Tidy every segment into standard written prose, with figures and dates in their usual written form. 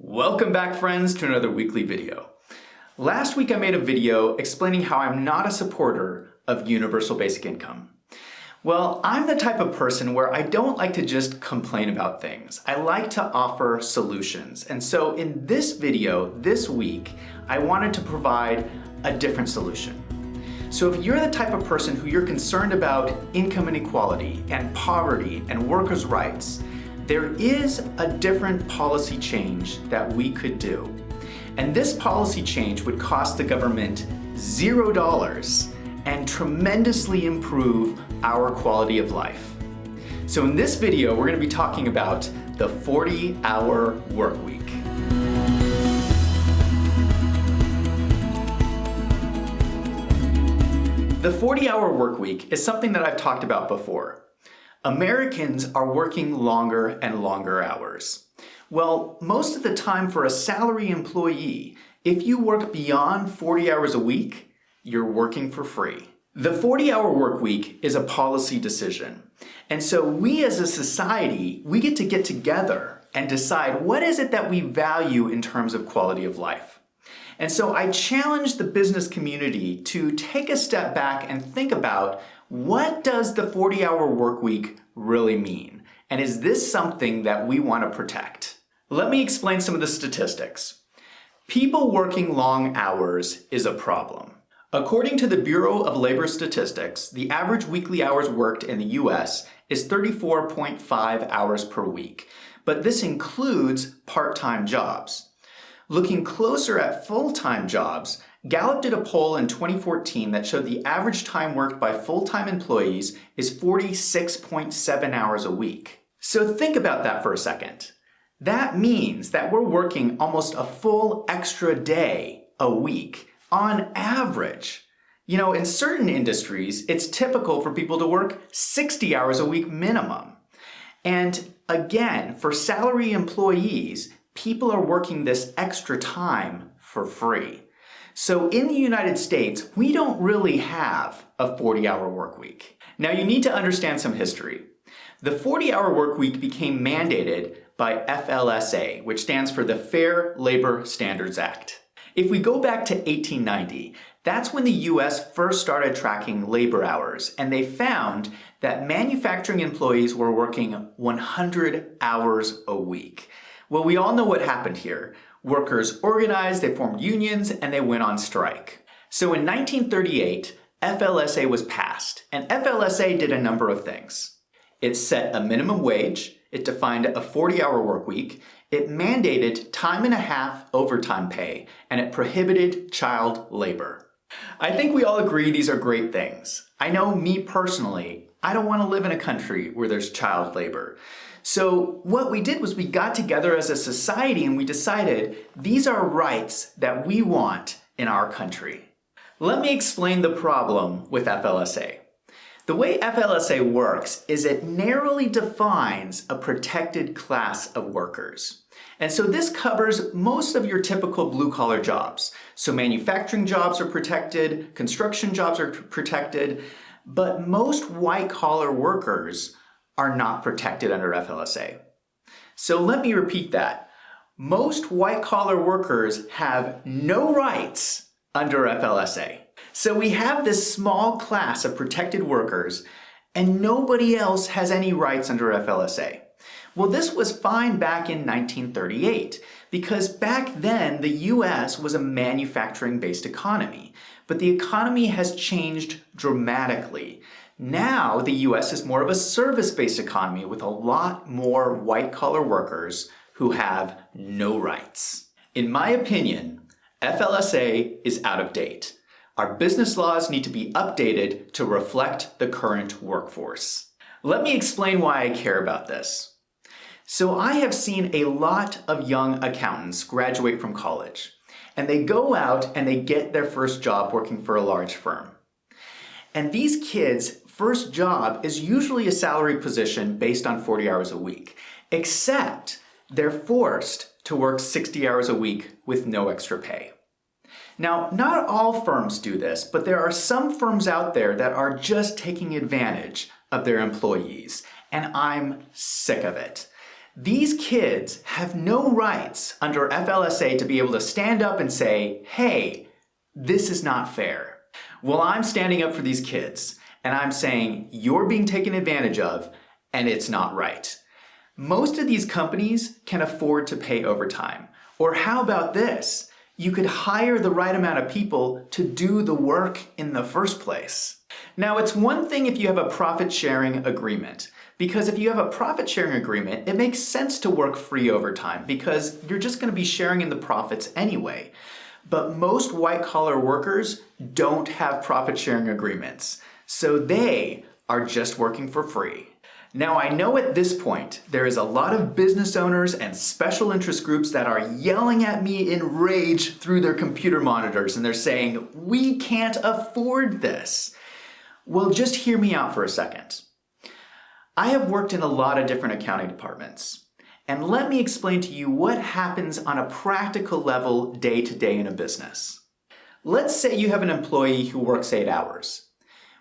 Welcome back, friends, to another weekly video. Last week I made a video explaining how I'm not a supporter of universal basic income. Well, I'm the type of person where I don't like to just complain about things. I like to offer solutions. And so in this video, this week, I wanted to provide a different solution. So if you're the type of person who you're concerned about income inequality and poverty and workers' rights, there is a different policy change that we could do. And this policy change would cost the government $0 and tremendously improve our quality of life. So in this video, we're going to be talking about the 40-hour work week. The 40-hour work week is something that I've talked about before. Americans are working longer and longer hours. Well, most of the time for a salary employee, if you work beyond 40 hours a week, you're working for free. The 40-hour work week is a policy decision. And so we as a society, we get together and decide what is it that we value in terms of quality of life. And so I challenge the business community to take a step back and think about, what does the 40-hour work week really mean? And is this something that we want to protect? Let me explain some of the statistics. People working long hours is a problem. According to the Bureau of Labor Statistics, the average weekly hours worked in the US is 34.5 hours per week, but this includes part-time jobs. Looking closer at full-time jobs, Gallup did a poll in 2014 that showed the average time worked by full-time employees is 46.7 hours a week. So think about that for a second. That means that we're working almost a full extra day a week on average. You know, in certain industries, it's typical for people to work 60 hours a week minimum. And again, for salary employees, people are working this extra time for free. So in the United States, we don't really have a 40-hour work week. Now you need to understand some history. The 40-hour work week became mandated by FLSA, which stands for the Fair Labor Standards Act. If we go back to 1890, that's when the US first started tracking labor hours, and they found that manufacturing employees were working 100 hours a week. Well, we all know what happened here. Workers organized, they formed unions, and they went on strike. So in 1938, FLSA was passed, and FLSA did a number of things. It set a minimum wage, it defined a 40-hour work week, it mandated time and a half overtime pay, and it prohibited child labor. I think we all agree these are great things. I know me personally, I don't want to live in a country where there's child labor. So what we did was we got together as a society and we decided these are rights that we want in our country. Let me explain the problem with FLSA. The way FLSA works is it narrowly defines a protected class of workers. And so this covers most of your typical blue-collar jobs. So manufacturing jobs are protected, construction jobs are protected, but most white-collar workers are not protected under FLSA. So let me repeat that. Most white-collar workers have no rights under FLSA. So we have this small class of protected workers and nobody else has any rights under FLSA. Well, this was fine back in 1938 because back then the US was a manufacturing-based economy, but the economy has changed dramatically. Now the US is more of a service-based economy with a lot more white-collar workers who have no rights. In my opinion, FLSA is out of date. Our business laws need to be updated to reflect the current workforce. Let me explain why I care about this. So I have seen a lot of young accountants graduate from college, and they go out and they get their first job working for a large firm. And these kids' first job is usually a salary position based on 40 hours a week, except they're forced to work 60 hours a week with no extra pay. Now, not all firms do this, but there are some firms out there that are just taking advantage of their employees, and I'm sick of it. These kids have no rights under FLSA to be able to stand up and say, hey, this is not fair. Well, I'm standing up for these kids and I'm saying you're being taken advantage of and it's not right. Most of these companies can afford to pay overtime. Or how about this? You could hire the right amount of people to do the work in the first place. Now, it's one thing if you have a profit-sharing agreement, because if you have a profit-sharing agreement, it makes sense to work free overtime because you're just going to be sharing in the profits anyway. But most white-collar workers don't have profit-sharing agreements, so they are just working for free. Now, I know at this point, there is a lot of business owners and special interest groups that are yelling at me in rage through their computer monitors, and they're saying, we can't afford this. Well, just hear me out for a second. I have worked in a lot of different accounting departments, and let me explain to you what happens on a practical level day to day in a business. Let's say you have an employee who works 8 hours.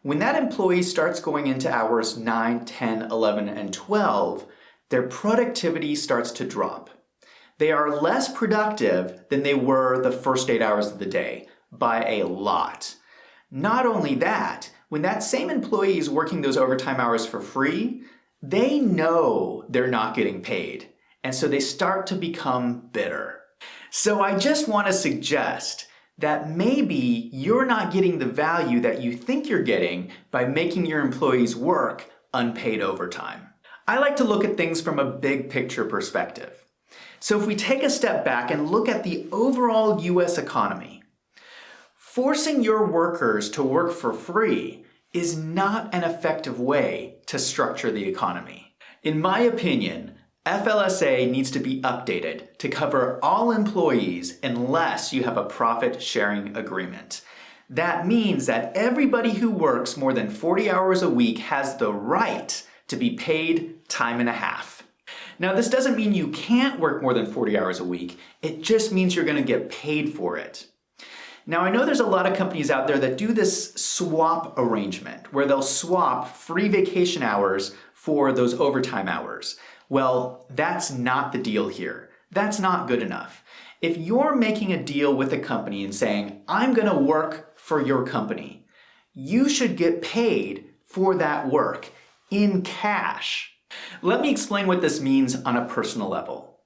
When that employee starts going into hours 9, 10, 11, and 12, their productivity starts to drop. They are less productive than they were the first 8 hours of the day by a lot. Not only that, when that same employee is working those overtime hours for free, they know they're not getting paid, and so they start to become bitter. So I just want to suggest that maybe you're not getting the value that you think you're getting by making your employees work unpaid overtime. I like to look at things from a big picture perspective. So if we take a step back and look at the overall US economy, forcing your workers to work for free is not an effective way to structure the economy. In my opinion, FLSA needs to be updated to cover all employees unless you have a profit-sharing agreement. That means that everybody who works more than 40 hours a week has the right to be paid time and a half. Now, this doesn't mean you can't work more than 40 hours a week. It just means you're going to get paid for it. Now, I know there's a lot of companies out there that do this swap arrangement where they'll swap free vacation hours for those overtime hours. Well, that's not the deal here. That's not good enough. If you're making a deal with a company and saying, I'm going to work for your company, you should get paid for that work in cash. Let me explain what this means on a personal level.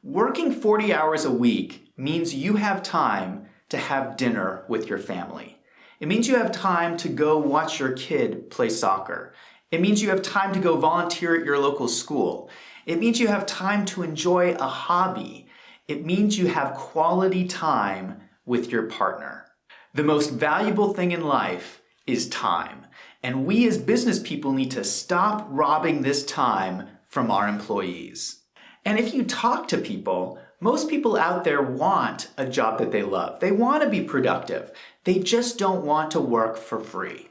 Working 40 hours a week means you have time to have dinner with your family. It means you have time to go watch your kid play soccer. It means you have time to go volunteer at your local school. It means you have time to enjoy a hobby. It means you have quality time with your partner. The most valuable thing in life is time. And we as business people need to stop robbing this time from our employees. And if you talk to people, most people out there want a job that they love. They want to be productive. They just don't want to work for free.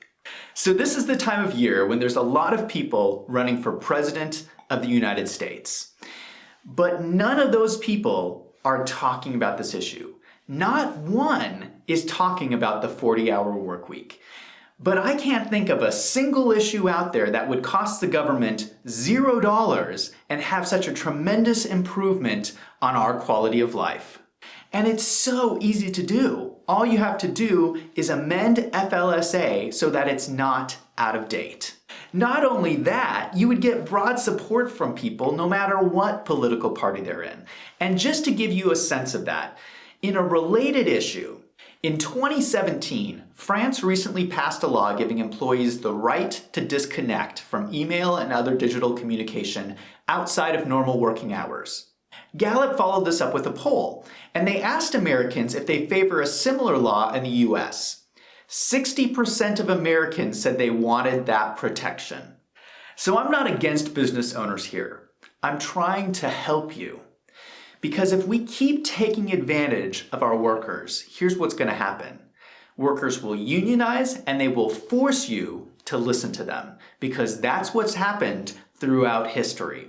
So this is the time of year when there's a lot of people running for president of the United States. But none of those people are talking about this issue. Not one is talking about the 40-hour work week. But I can't think of a single issue out there that would cost the government $0 and have such a tremendous improvement on our quality of life. And it's so easy to do. All you have to do is amend FLSA so that it's not out of date. Not only that, you would get broad support from people no matter what political party they're in. And just to give you a sense of that, in a related issue, in 2017, France recently passed a law giving employees the right to disconnect from email and other digital communication outside of normal working hours. Gallup followed this up with a poll, and they asked Americans if they favor a similar law in the US. 60% of Americans said they wanted that protection. So I'm not against business owners here. I'm trying to help you. Because if we keep taking advantage of our workers, here's what's going to happen. Workers will unionize and they will force you to listen to them because that's what's happened throughout history.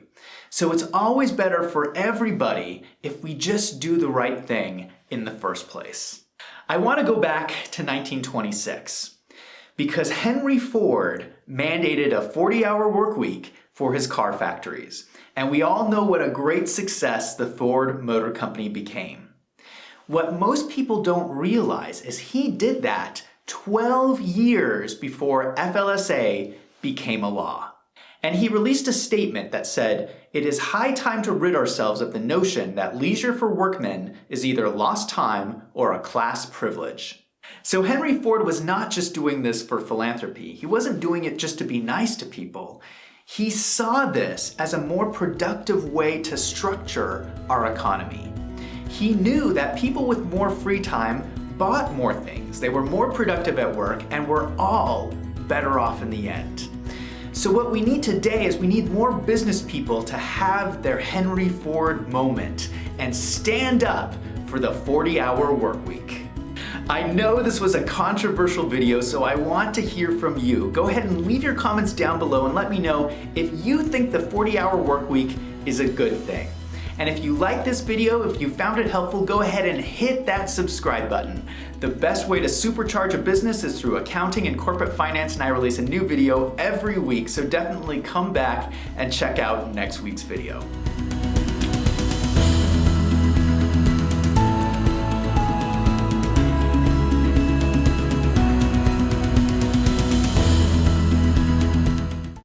So it's always better for everybody if we just do the right thing in the first place. I want to go back to 1926 because Henry Ford mandated a 40-hour work week for his car factories. And we all know what a great success the Ford Motor Company became. What most people don't realize is he did that 12 years before FLSA became a law. And he released a statement that said, "It is high time to rid ourselves of the notion that leisure for workmen is either lost time or a class privilege." So Henry Ford was not just doing this for philanthropy. He wasn't doing it just to be nice to people. He saw this as a more productive way to structure our economy. He knew that people with more free time bought more things. They were more productive at work and were all better off in the end. So what we need today is we need more business people to have their Henry Ford moment and stand up for the 40-hour work week. I know this was a controversial video, so I want to hear from you. Go ahead and leave your comments down below and let me know if you think the 40-hour work week is a good thing. And if you like this video, if you found it helpful, go ahead and hit that subscribe button. The best way to supercharge a business is through accounting and corporate finance, and I release a new video every week, so definitely come back and check out next week's video.